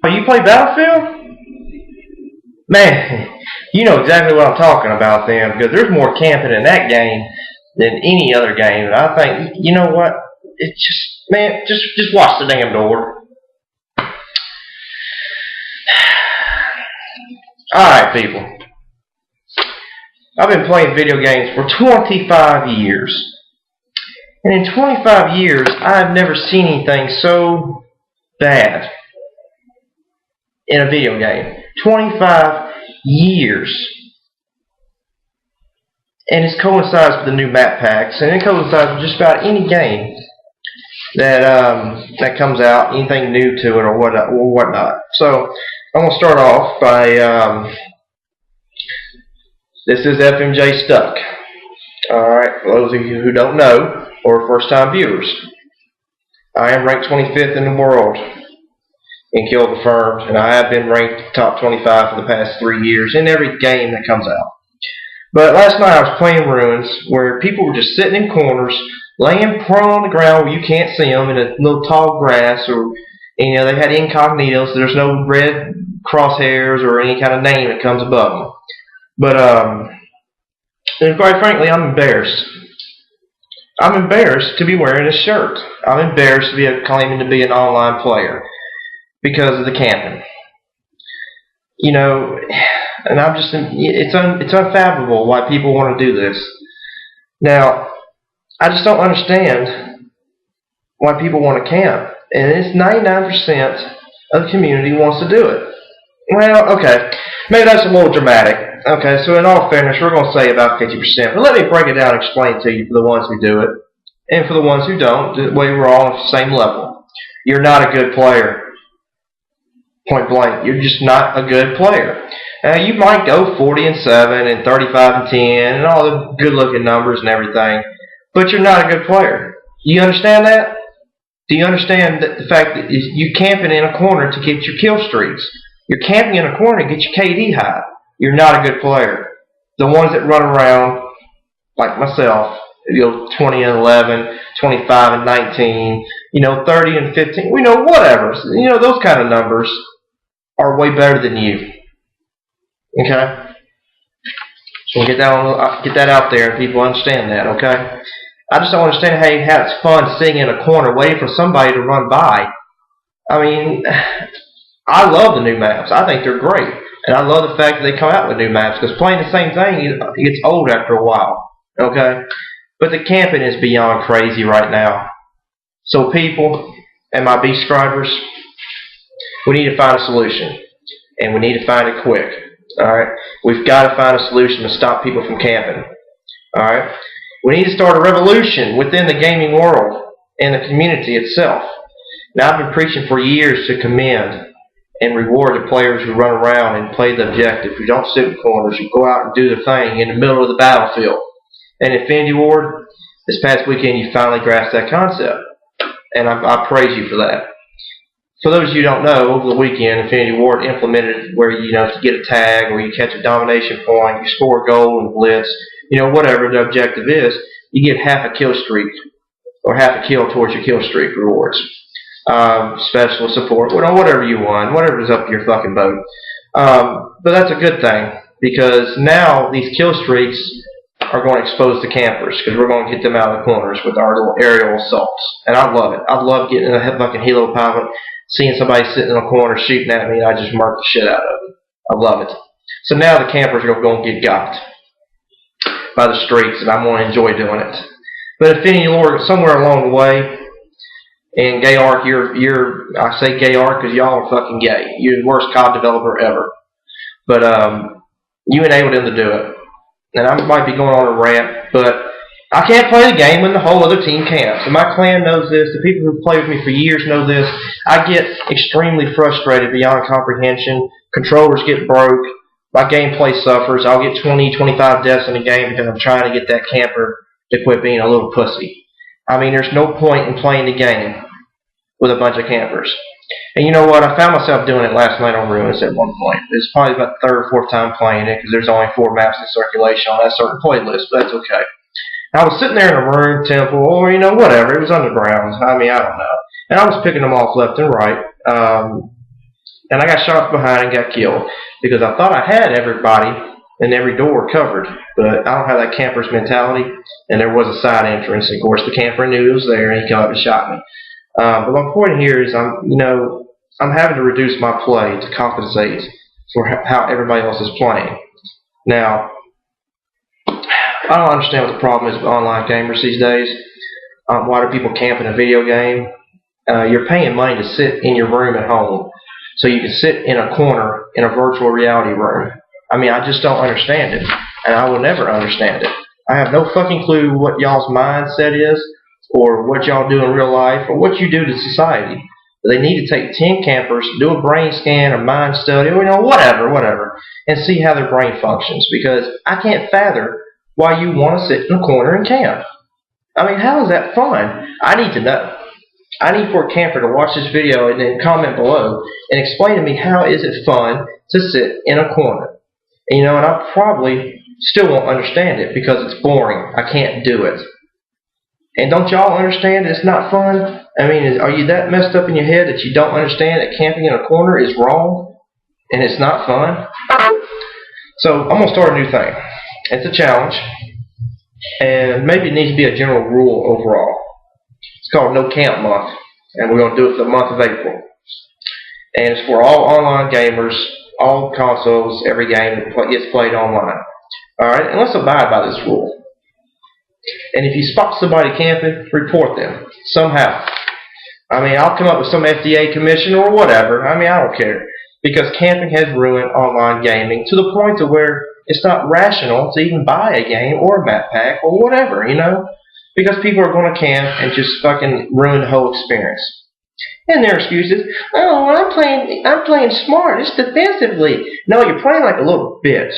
You play Battlefield? Man, you know exactly what I'm talking about then, because there's more camping in that game than any other game. And I think, you know what? It's just, man, just watch the damn door. Alright, people. I've been playing video games for 25 years. And in 25 years, I've never seen anything so bad in a video game. 25 years. And it coincides with the new map packs, and it coincides with just about any game that comes out, anything new to it or whatnot. So I'm going to start off by this is FMJ Stuck. Alright, for those of you who don't know, or first time viewers, I am ranked 25th in the world in Kill Confirmed, and I have been ranked top 25 for the past 3 years in every game that comes out. But last night I was playing Ruins, where people were just sitting in corners, laying prone on the ground where you can't see them in a little tall grass, or they had incognito, so there's no red crosshairs or any kind of name that comes above them. But and quite frankly, I'm embarrassed. I'm embarrassed to be wearing a shirt. I'm embarrassed to be claiming to be an online player because of the camping. And I'm just, it's unfathomable why people want to do this. Now, I just don't understand why people want to camp. And it's 99% of the community wants to do it. Well, okay, maybe that's a little dramatic. Okay, so in all fairness, we're going to say about 50%. But let me break it down and explain to you for the ones who do it. And for the ones who don't, the way we're all on the same level. You're not a good player. Point blank. You're just not a good player. You might go 40-7 and 35-10 and all the good-looking numbers and everything, but you're not a good player. You understand that? Do you understand the fact that you're camping in a corner to get your kill streaks? You're camping in a corner to get your KD high. You're not a good player. The ones that run around, like myself, 20-11, 25-19, 30-15, whatever. Those kind of numbers are way better than you. Okay? So get that out there and people understand that, okay? I just don't understand how it's fun sitting in a corner waiting for somebody to run by. I mean, I love the new maps. I think they're great. And I love the fact that they come out with new maps, because playing the same thing, it gets old after a while. Okay? But the camping is beyond crazy right now. So people, and my beast scribers, we need to find a solution. And we need to find it quick. Alright? We've got to find a solution to stop people from camping. Alright? We need to start a revolution within the gaming world and the community itself. Now, I've been preaching for years to commend and reward the players who run around and play the objective, who don't sit in corners, who go out and do the thing in the middle of the battlefield. And Infinity Ward, this past weekend, you finally grasped that concept. And I praise you for that. For those of you who don't know, over the weekend, Infinity Ward implemented where, if you get a tag or you catch a domination point, you score a goal in Blitz, whatever the objective is, you get half a kill streak or half a kill towards your kill streak rewards. Special support, whatever you want, whatever's up your fucking boat. But that's a good thing, because now these kill streaks are going to expose the campers, because we're going to get them out of the corners with our little aerial assaults. And I love it. I love getting in a fucking helo pilot, seeing somebody sitting in a corner shooting at me, and I just mark the shit out of it. I love it. So now the campers are going to get got by the streaks, and I'm going to enjoy doing it. But Infinity Ward, somewhere along the way, and Gay Arc, I say Gay Arc because y'all are fucking gay. You're the worst COD developer ever. But you enabled him to do it. And I might be going on a rant, but I can't play the game when the whole other team camps. And my clan knows this. The people who play with me for years know this. I get extremely frustrated beyond comprehension. Controllers get broke. My gameplay suffers. I'll get 20, 25 deaths in a game because I'm trying to get that camper to quit being a little pussy. I mean, there's no point in playing the game with a bunch of campers. And you know what? I found myself doing it last night on Ruins at one point. It's probably about the third or fourth time playing it, because there's only 4 maps in circulation on that certain playlist, but that's okay. I was sitting there in a room, temple, or whatever. It was underground. I mean, I don't know. And I was picking them off left and right. And I got shot behind and got killed because I thought I had everybody and every door covered, but I don't have that camper's mentality, and there was a side entrance. Of course, the camper knew it was there, and he came up and shot me. But my point here is I'm having to reduce my play to compensate for how everybody else is playing. Now, I don't understand what the problem is with online gamers these days. Why do people camp in a video game? You're paying money to sit in your room at home, so you can sit in a corner in a virtual reality room. I mean, I just don't understand it, and I will never understand it. I have no fucking clue what y'all's mindset is, or what y'all do in real life, or what you do to society. They need to take 10 campers, do a brain scan, a mind study, or whatever, and see how their brain functions, because I can't fathom why you want to sit in a corner and camp. I mean, how is that fun? I need to know. I need for a camper to watch this video and then comment below and explain to me how is it fun to sit in a corner. And and I probably still won't understand it because it's boring. I can't do it. And don't y'all understand it's not fun? I mean, are you that messed up in your head that you don't understand that camping in a corner is wrong and it's not fun? So I'm going to start a new thing. It's a challenge, and maybe it needs to be a general rule overall. It's called No Camp Month, and we're going to do it for the month of April. And it's for all online gamers, all consoles, every game that gets played online. Alright, and let's abide by this rule. And if you spot somebody camping, report them somehow. I mean, I'll come up with some FDA commission or whatever. I mean, I don't care. Because camping has ruined online gaming to the point to where it's not rational to even buy a game or a map pack or whatever, because people are going to camp and just fucking ruin the whole experience. And their excuses, oh, I'm playing smart, it's defensively. No, you're playing like a little bitch.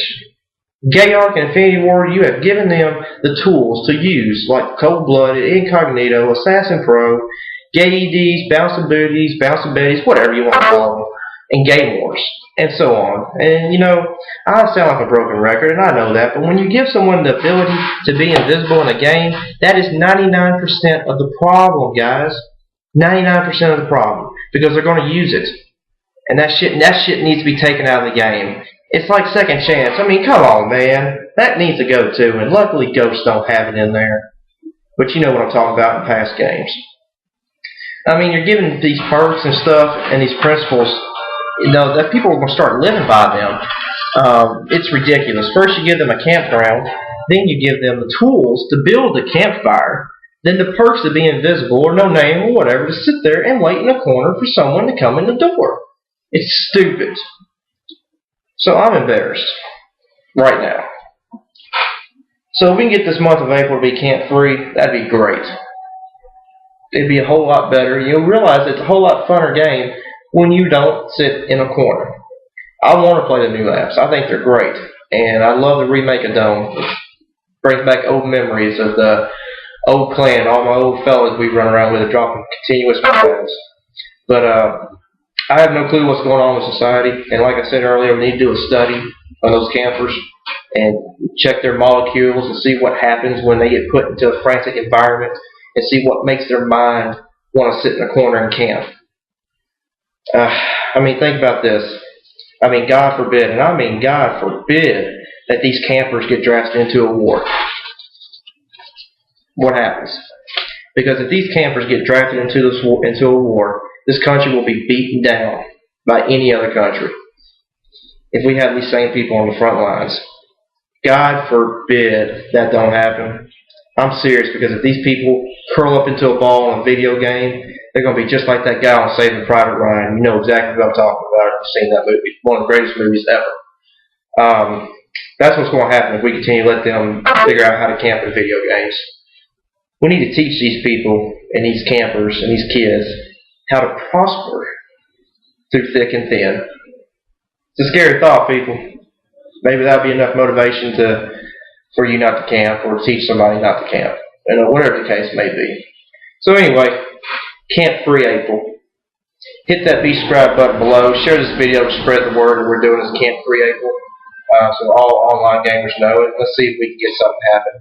Gayark and Infinity Ward, you have given them the tools to use, like Cold-Blooded, Incognito, Assassin Pro, GayEDs, Bouncing Booties, Bouncing Betties, whatever you want to call them, and Game Wars, and so on. And, I sound like a broken record, and I know that, but when you give someone the ability to be invisible in a game, that is 99% of the problem, guys. 99% of the problem, because they're going to use it. And that shit needs to be taken out of the game. It's like Second Chance. I mean, come on, man. That needs to go too, and luckily Ghosts don't have it in there. But you know what I'm talking about in past games. I mean, you're giving these perks and stuff and these principles, that people are going to start living by them. It's ridiculous. First you give them a campground, then you give them the tools to build a campfire, then the perks to be invisible or no name or whatever, to sit there and wait in a corner for someone to come in the door. It's stupid. So I'm embarrassed right now. So if we can get this month of April to be camp-free, that'd be great. It'd be a whole lot better. You'll realize it's a whole lot funner game when you don't sit in a corner. I want to play the new apps. I think they're great. And I love the remake of Dome. It brings back old memories of the old clan, all my old fellas we run around with, dropping continuous bombs. But I have no clue what's going on with society. And like I said earlier, we need to do a study on those campers and check their molecules and see what happens when they get put into a frantic environment and see what makes their mind want to sit in a corner and camp. I mean, think about this. I mean, God forbid, and I mean God forbid, that these campers get drafted into a war. What happens? Because if these campers get drafted into a war, this country will be beaten down by any other country if we have these same people on the front lines. God forbid that don't happen. I'm serious, because if these people curl up into a ball in a video game, they're going to be just like that guy on Saving Private Ryan. You know exactly what I'm talking about. You've seen that movie. One of the greatest movies ever. That's what's going to happen if we continue to let them figure out how to camp in video games. We need to teach these people and these campers and these kids how to prosper through thick and thin. It's a scary thought, people. Maybe that'll be enough motivation for you not to camp, or to teach somebody not to camp. Whatever the case may be. So anyway, camp-free April. Hit that subscribe button below. Share this video to spread the word that we're doing this camp-free April, so all online gamers know it. Let's see if we can get something to happen.